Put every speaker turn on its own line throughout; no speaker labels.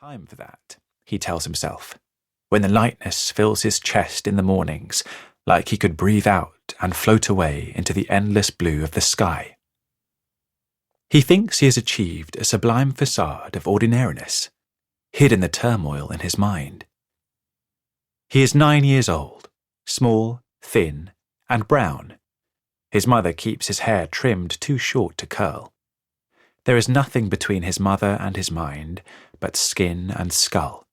Time for that, he tells himself, when the lightness fills his chest in the mornings, like he could breathe out and float away into the endless blue of the sky. He thinks he has achieved a sublime facade of ordinariness, hid in the turmoil in his mind. He is 9 years old, small, thin, and brown. His mother keeps his hair trimmed too short to curl. There is nothing between his mother and his mind but skin and skull.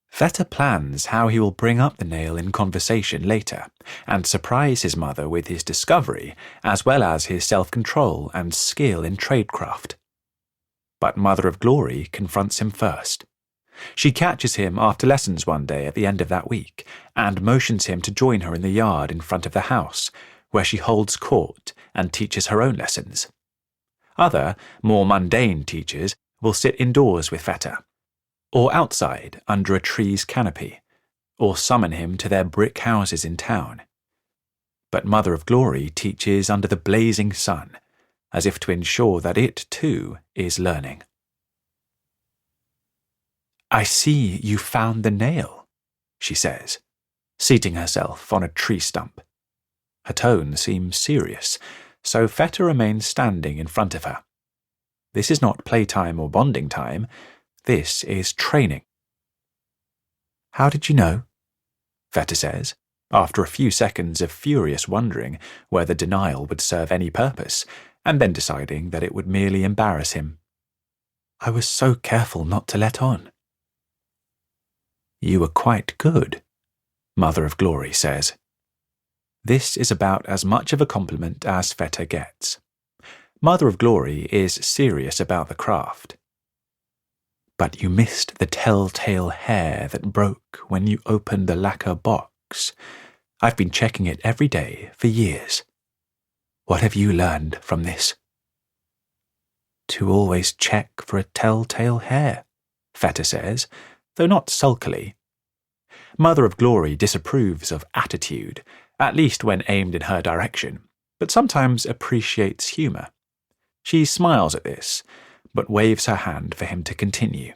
Fetter plans how he will bring up the nail in conversation later and surprise his mother with his discovery as well as his self-control and skill in tradecraft. But Mother of Glory confronts him first. She catches him after lessons one day at the end of that week and motions him to join her in the yard in front of the house, where she holds court and teaches her own lessons. Other, more mundane teachers will sit indoors with Fetter, or outside under a tree's canopy, or summon him to their brick houses in town. But Mother of Glory teaches under the blazing sun, as if to ensure that it, too, is learning. "I see you found the nail," she says, seating herself on a tree stump. Her tone seems serious, so Fetter remains standing in front of her. This is not playtime or bonding time. This is training. "How did you know?" Fetter says, after a few seconds of furious wondering whether denial would serve any purpose, and then deciding that it would merely embarrass him. "I was so careful not to let on." "You were quite good," Mother of Glory says. This is about as much of a compliment as Fetter gets. Mother of Glory is serious about the craft. "But you missed the telltale hair that broke when you opened the lacquer box. I've been checking it every day for years. What have you learned from this?" "To always check for a telltale hair," Fetter says, though not sulkily. Mother of Glory disapproves of attitude, at least when aimed in her direction, but sometimes appreciates humour. She smiles at this, but waves her hand for him to continue.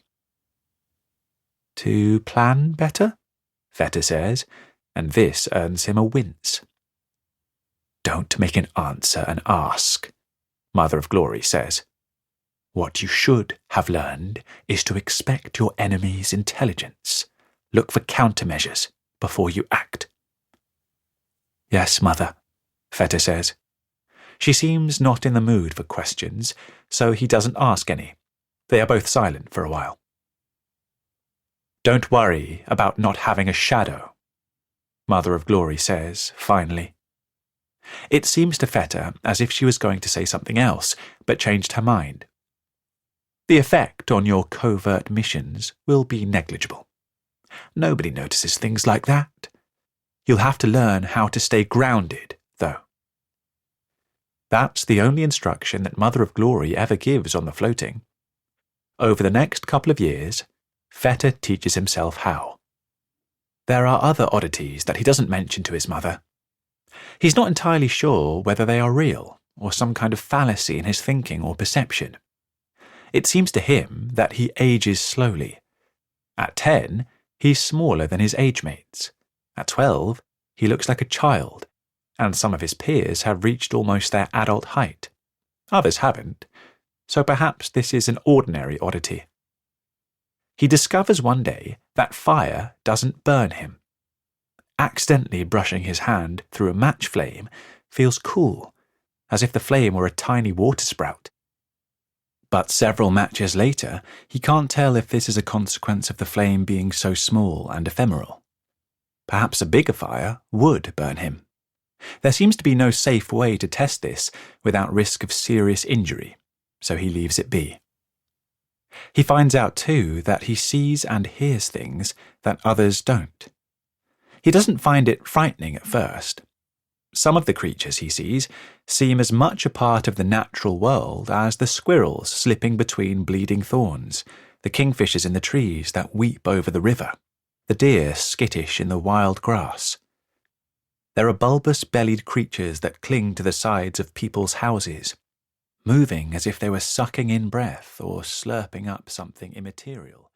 "To plan better?" Fetter says, and this earns him a wince. "Don't make an answer an ask," Mother of Glory says. "What you should have learned is to expect your enemy's intelligence. Look for countermeasures before you act." "Yes, Mother," Fetter says. She seems not in the mood for questions, so he doesn't ask any. They are both silent for a while. "Don't worry about not having a shadow," Mother of Glory says, finally. It seems to Fetter as if she was going to say something else, but changed her mind. "The effect on your covert missions will be negligible. Nobody notices things like that. You'll have to learn how to stay grounded, though." That's the only instruction that Mother of Glory ever gives on the floating. Over the next couple of years, Fetter teaches himself how. There are other oddities that he doesn't mention to his mother. He's not entirely sure whether they are real, or some kind of fallacy in his thinking or perception. It seems to him that he ages slowly. At 10, he's smaller than his age mates. At 12, he looks like a child, and some of his peers have reached almost their adult height. Others haven't, so perhaps this is an ordinary oddity. He discovers one day that fire doesn't burn him. Accidentally brushing his hand through a match flame feels cool, as if the flame were a tiny water sprout. But several matches later, he can't tell if this is a consequence of the flame being so small and ephemeral. Perhaps a bigger fire would burn him. There seems to be no safe way to test this without risk of serious injury, so he leaves it be. He finds out, too, that he sees and hears things that others don't. He doesn't find it frightening at first. Some of the creatures he sees seem as much a part of the natural world as the squirrels slipping between bleeding thorns, the kingfishers in the trees that weep over the river, the deer skittish in the wild grass. There are bulbous-bellied creatures that cling to the sides of people's houses, moving as if they were sucking in breath or slurping up something immaterial.